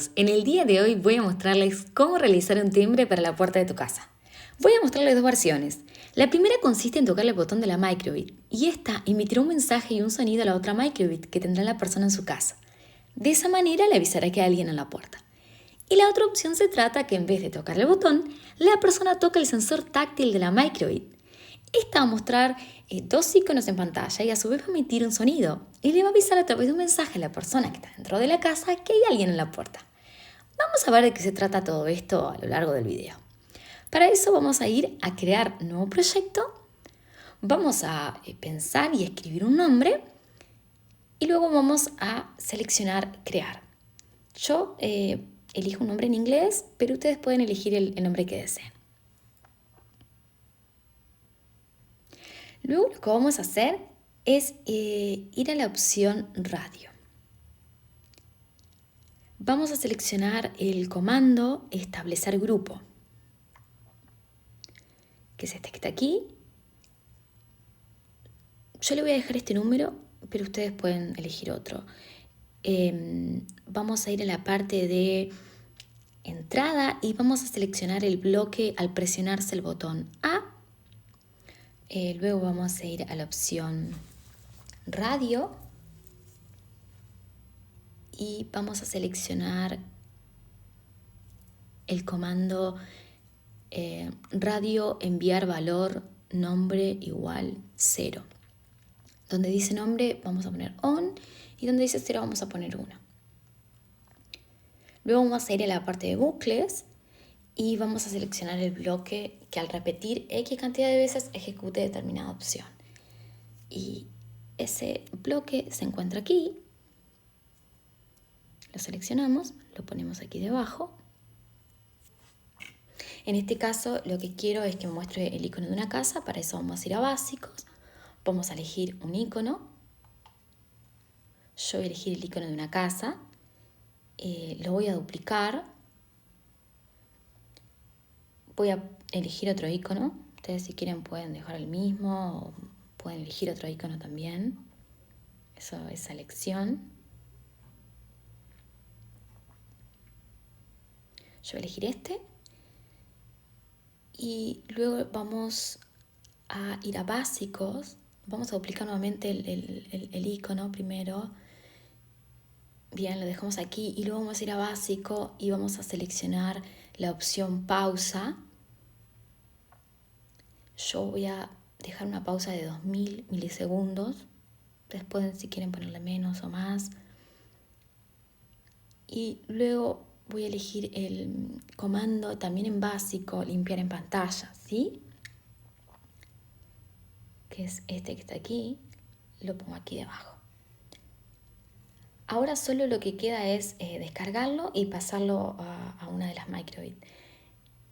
amigos, en el día de hoy voy a mostrarles cómo realizar un timbre para la puerta de tu casa. Voy a mostrarles dos versiones. La primera consiste en tocar el botón de la microbit y esta emitirá un mensaje y un sonido a la otra microbit que tendrá la persona en su casa. De esa manera le avisará que hay alguien en la puerta. Y la otra opción se trata que en vez de tocar el botón, la persona toca el sensor táctil de la microbit. Esta va a mostrar dos iconos en pantalla y a su vez va a emitir un sonido y le va a avisar a través de un mensaje a la persona que está dentro de la casa que hay alguien en la puerta. Vamos a ver de qué se trata todo esto a lo largo del video. Para eso vamos a ir a crear un nuevo proyecto, vamos a pensar y escribir un nombre y luego vamos a seleccionar crear. Yo elijo un nombre en inglés, pero ustedes pueden elegir el nombre que deseen. Luego lo que vamos a hacer es ir a la opción radio. Vamos a seleccionar el comando establecer grupo, que es este que está aquí. Yo le voy a dejar este número, pero ustedes pueden elegir otro. Vamos a ir a la parte de entrada y vamos a seleccionar el bloque al presionarse el botón A. Luego vamos a ir a la opción radio y vamos a seleccionar el comando radio enviar valor nombre igual 0. Donde dice nombre vamos a poner on y donde dice 0 vamos a poner 1. Luego vamos a ir a la parte de bucles y vamos a seleccionar el bloque que al repetir X cantidad de veces ejecute determinada opción. Y ese bloque se encuentra aquí. Lo seleccionamos, lo ponemos aquí debajo. En este caso lo que quiero es que me muestre el icono de una casa, para eso vamos a ir a básicos, vamos a elegir un icono. Yo voy a elegir el icono de una casa, lo voy a duplicar, voy a elegir otro icono. Ustedes si quieren pueden dejar el mismo o pueden elegir otro icono también. Eso es elección. Yo voy a elegir este. Y luego vamos a ir a básicos. Vamos a duplicar nuevamente el icono primero. Bien, lo dejamos aquí. Y luego vamos a ir a básico y vamos a seleccionar la opción pausa. Yo voy a dejar una pausa de 2000 milisegundos. Ustedes pueden, si quieren, ponerle menos o más. Y luego voy a elegir el comando también en básico, limpiar en pantalla, ¿sí? Que es este que está aquí. Lo pongo aquí debajo. Ahora solo lo que queda es descargarlo y pasarlo a una de las microbit.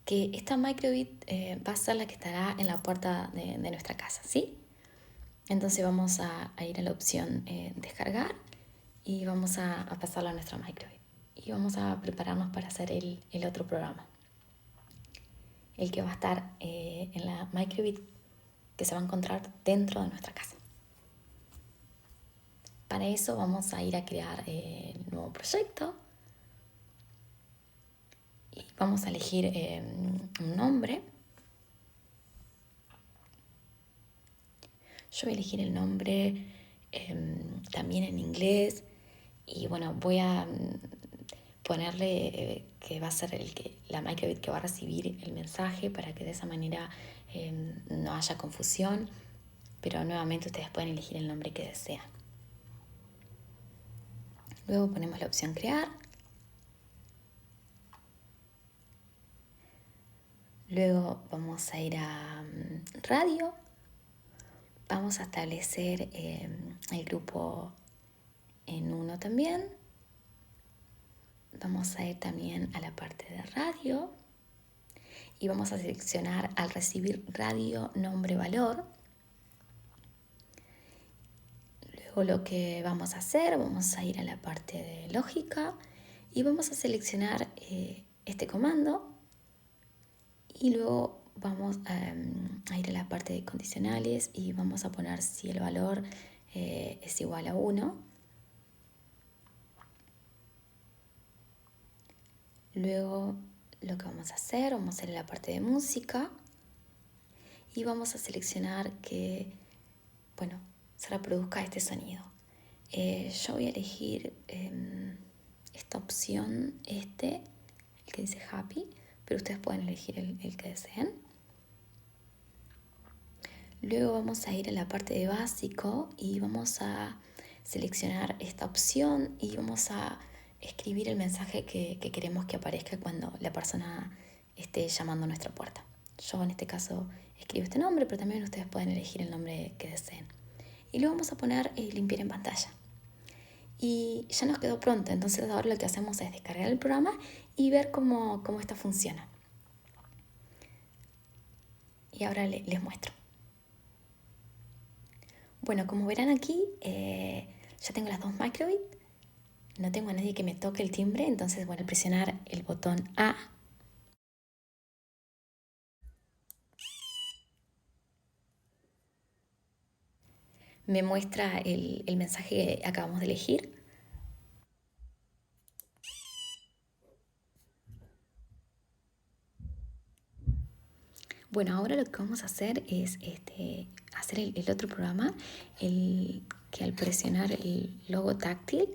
Que esta microbit va a ser la que estará en la puerta de nuestra casa, ¿sí? Entonces vamos a ir a la opción descargar y vamos a pasarlo a nuestra microbit. Y vamos a prepararnos para hacer el otro programa. El que va a estar en la microbit que se va a encontrar dentro de nuestra casa. Para eso vamos a ir a crear el nuevo proyecto. Y vamos a elegir un nombre. Yo voy a elegir el nombre también en inglés. Y bueno, voy a ponerle que va a ser la microbit que va a recibir el mensaje para que de esa manera no haya confusión. Pero nuevamente ustedes pueden elegir el nombre que desean. Luego ponemos la opción crear. Luego vamos a ir a radio. Vamos a establecer el grupo en 1 también. Vamos a ir también a la parte de radio. Y vamos a seleccionar al recibir radio, nombre, valor. Luego lo que vamos a hacer, vamos a ir a la parte de lógica. Y vamos a seleccionar este comando. Y luego vamos a ir a la parte de condicionales y vamos a poner si el valor es igual a 1. Luego lo que vamos a hacer en la parte de música y vamos a seleccionar que, bueno, se reproduzca este sonido. Yo voy a elegir esta opción, el que dice Happy, pero ustedes pueden elegir el que deseen. Luego vamos a ir a la parte de básico y vamos a seleccionar esta opción y vamos a escribir el mensaje que queremos que aparezca cuando la persona esté llamando a nuestra puerta. Yo en este caso escribo este nombre, pero también ustedes pueden elegir el nombre que deseen. Y luego vamos a poner limpiar en pantalla. Y ya nos quedó pronto, entonces ahora lo que hacemos es descargar el programa y ver cómo esto funciona. Y ahora les muestro. Bueno, como verán aquí, ya tengo las dos Microbit. No tengo a nadie que me toque el timbre, entonces, bueno, al presionar el botón A, me muestra el mensaje que acabamos de elegir. Bueno, ahora lo que vamos a hacer es hacer el otro programa, que al presionar el logo táctil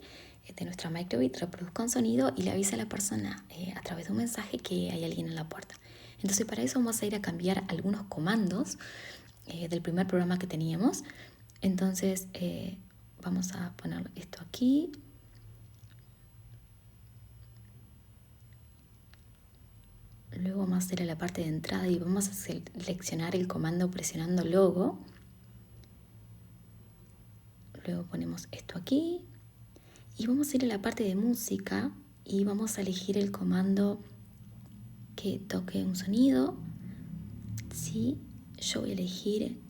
de nuestra Microbit reproduzca un sonido y le avisa a la persona a través de un mensaje que hay alguien en la puerta. Entonces para eso vamos a ir a cambiar algunos comandos del primer programa que teníamos. Entonces vamos a poner esto aquí. Luego vamos a hacer a la parte de entrada y vamos a seleccionar el comando presionando logo. Luego ponemos esto aquí. Y vamos a ir a la parte de música y vamos a elegir el comando que toque un sonido. Sí, yo voy a elegir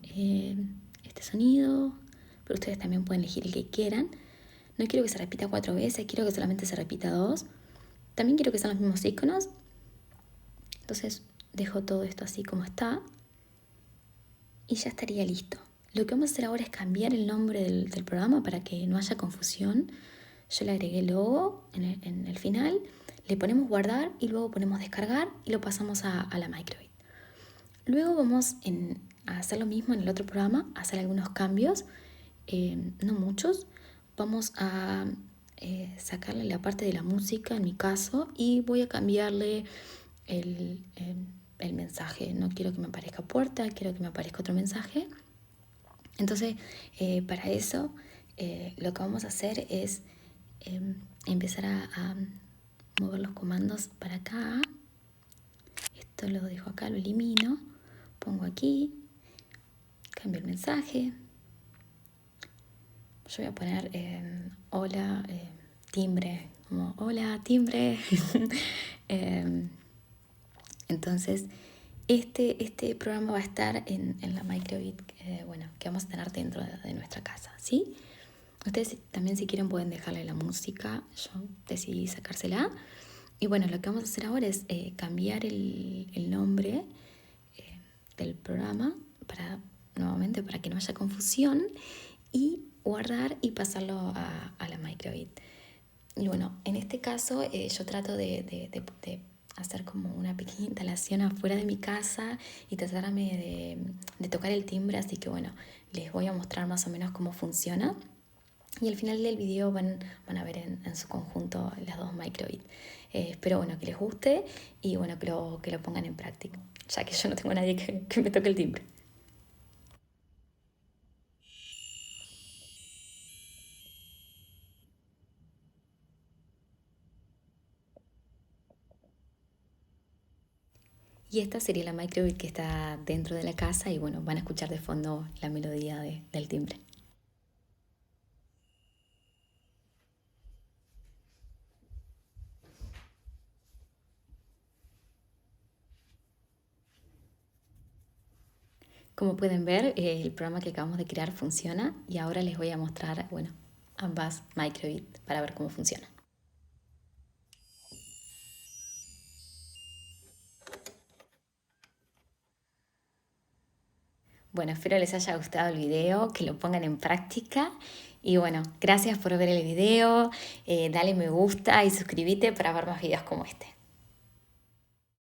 este sonido, pero ustedes también pueden elegir el que quieran. No quiero que se repita 4 veces, quiero que solamente se repita 2. También quiero que sean los mismos iconos. Entonces dejo todo esto así como está y ya estaría listo. Lo que vamos a hacer ahora es cambiar el nombre del programa para que no haya confusión. Yo le agregué el logo en el final, le ponemos guardar y luego ponemos descargar y lo pasamos a la Microbit. Luego vamos a hacer lo mismo en el otro programa, a hacer algunos cambios, no muchos. Vamos a sacarle la parte de la música en mi caso y voy a cambiarle el mensaje. No quiero que me aparezca puerta, quiero que me aparezca otro mensaje. Entonces, para eso, lo que vamos a hacer es empezar a mover los comandos para acá. Esto lo dejo acá, lo elimino, pongo aquí, cambio el mensaje. Yo voy a poner hola, timbre, como hola, timbre. Entonces, este programa va a estar en la Microbit que vamos a tener dentro de nuestra casa, ¿sí? Ustedes también, si quieren, pueden dejarle la música. Yo decidí sacársela. Y bueno, lo que vamos a hacer ahora es cambiar el nombre del programa nuevamente para que no haya confusión y guardar y pasarlo a la Microbit. Y bueno, en este caso yo trato de hacer como una pequeña instalación afuera de mi casa y tratarme de tocar el timbre, así que bueno, les voy a mostrar más o menos cómo funciona. Y al final del video van a ver en su conjunto las dos Microbit. Espero bueno, que les guste y bueno, que lo pongan en práctica, ya que yo no tengo a nadie que me toque el timbre. Y esta sería la Microbit que está dentro de la casa y bueno, van a escuchar de fondo la melodía del timbre. Como pueden ver, el programa que acabamos de crear funciona y ahora les voy a mostrar, bueno, ambas Microbit para ver cómo funciona. Bueno, espero les haya gustado el video, que lo pongan en práctica y bueno, gracias por ver el video, dale me gusta y suscríbete para ver más videos como este.